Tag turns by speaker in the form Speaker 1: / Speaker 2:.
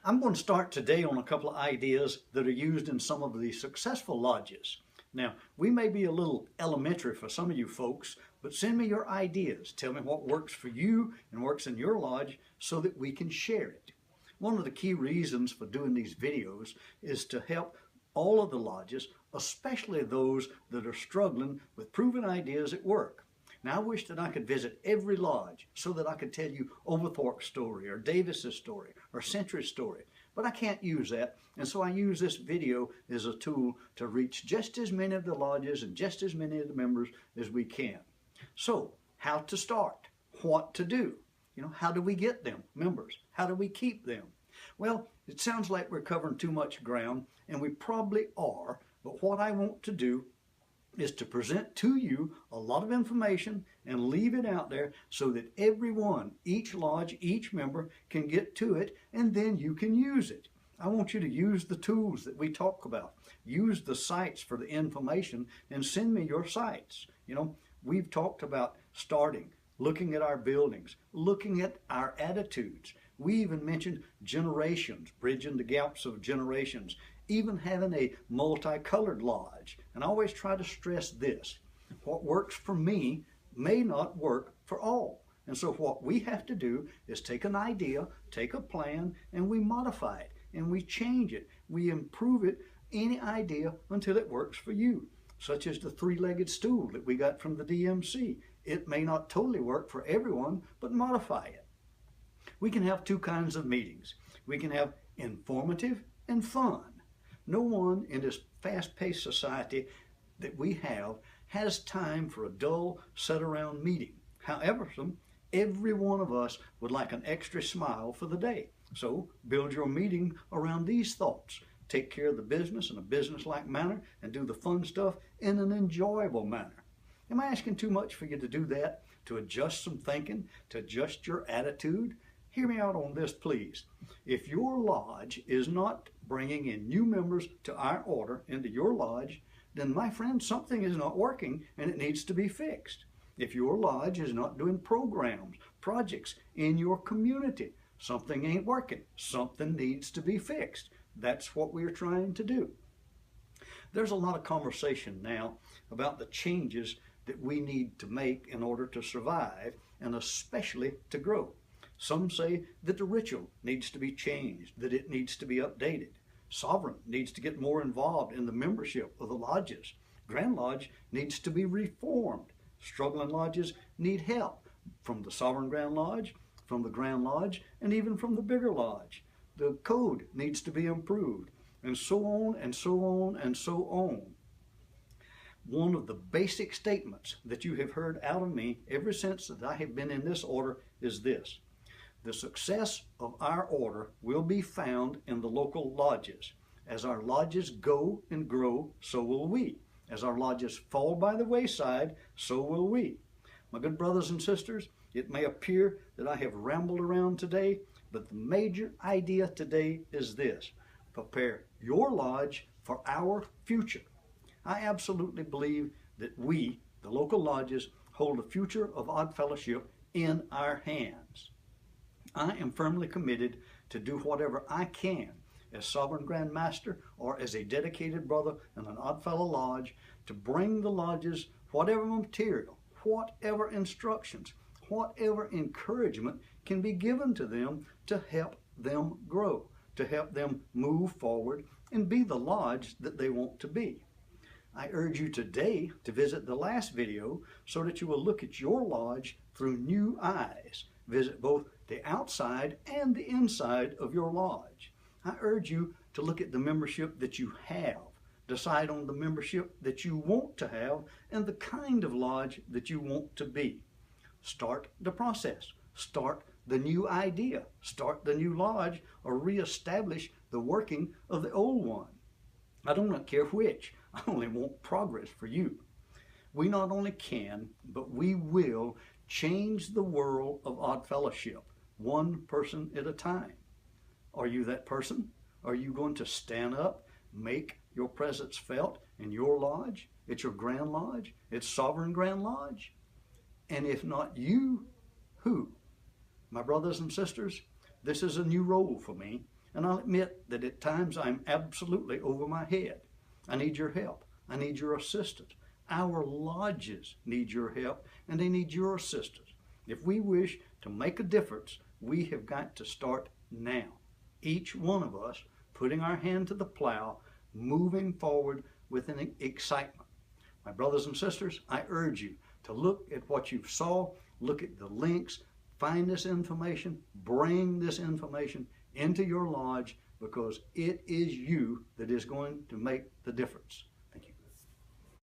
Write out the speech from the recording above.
Speaker 1: I'm going to start today on a couple of ideas that are used in some of the successful lodges. Now, we may be a little elementary for some of you folks, but send me your ideas. Tell me what works for you and works in your lodge so that we can share it. One of the key reasons for doing these videos is to help all of the lodges, especially those that are struggling with proven ideas at work. Now, I wish that I could visit every lodge so that I could tell you Overthorpe's story or Davis's story or Century's story, but I can't use that, and so I use this video as a tool to reach just as many of the lodges and just as many of the members as we can. So, how to start? What to do? How do we get them members? How do we keep them? Well, it sounds like we're covering too much ground, and we probably are, but what I want to do is to present to you a lot of information and leave it out there so that everyone, each lodge, each member can get to it, and then you can use it. I want you to use the tools that we talk about. Use the sites for the information and send me your sites. We've talked about starting, looking at our buildings, looking at our attitudes. We even mentioned generations, bridging the gaps of generations, even having a multicolored lodge. And I always try to stress this: what works for me may not work for all. And so what we have to do is take an idea, take a plan, and we modify it, and we change it, we improve it, any idea until it works for you. Such as the three-legged stool that we got from the DMC. It may not totally work for everyone, but modify it. We can have two kinds of meetings. We can have informative and fun. No one in this fast-paced society that we have has time for a dull, sit-around meeting. However, every one of us would like an extra smile for the day. So build your meeting around these thoughts. Take care of the business in a business-like manner and do the fun stuff in an enjoyable manner. Am I asking too much for you to do that? To adjust some thinking? To adjust your attitude? Hear me out on this, please. If your lodge is not bringing in new members to our order into your lodge, then my friend, something is not working and it needs to be fixed. If your lodge is not doing programs, projects in your community, something ain't working. Something needs to be fixed. That's what we're trying to do. There's a lot of conversation now about the changes that we need to make in order to survive and especially to grow. Some say that the ritual needs to be changed, that it needs to be updated. Sovereign needs to get more involved in the membership of the lodges. Grand Lodge needs to be reformed. Struggling lodges need help from the Sovereign Grand Lodge, from the Grand Lodge, and even from the bigger lodge. The code needs to be improved, and so on and so on and so on. One of the basic statements that you have heard out of me ever since that I have been in this order is this: the success of our order will be found in the local lodges. As our lodges go and grow, so will we. As our lodges fall by the wayside, so will we. My good brothers and sisters, it may appear that I have rambled around today, but the major idea today is this: prepare your lodge for our future. I absolutely believe that we, the local lodges, hold the future of Odd Fellowship in our hands. I am firmly committed to do whatever I can as Sovereign Grand Master or as a dedicated brother in an Oddfellow Lodge to bring the lodges whatever material, whatever instructions, whatever encouragement can be given to them to help them grow, to help them move forward and be the lodge that they want to be. I urge you today to visit the last video so that you will look at your lodge through new eyes. Visit both the outside and the inside of your lodge. I urge you to look at the membership that you have, decide on the membership that you want to have, and the kind of lodge that you want to be. Start the process. Start the new idea. Start the new lodge, or reestablish the working of the old one. I do not care which. I only want progress for you. We not only can, but we will change the world of Odd Fellowship, one person at a time. Are you that person? Are you going to stand up, make your presence felt in your lodge, at your Grand Lodge, at Sovereign Grand Lodge? And if not you, who? My brothers and sisters, this is a new role for me. And I'll admit that at times I'm absolutely over my head. I need your help. I need your assistance. Our lodges need your help and they need your assistance. If we wish to make a difference, we have got to start now. Each one of us putting our hand to the plow, moving forward with an excitement. My brothers and sisters, I urge you to look at what you saw, look at the links, find this information, bring this information into your lodge, because it is you that is going to make the difference.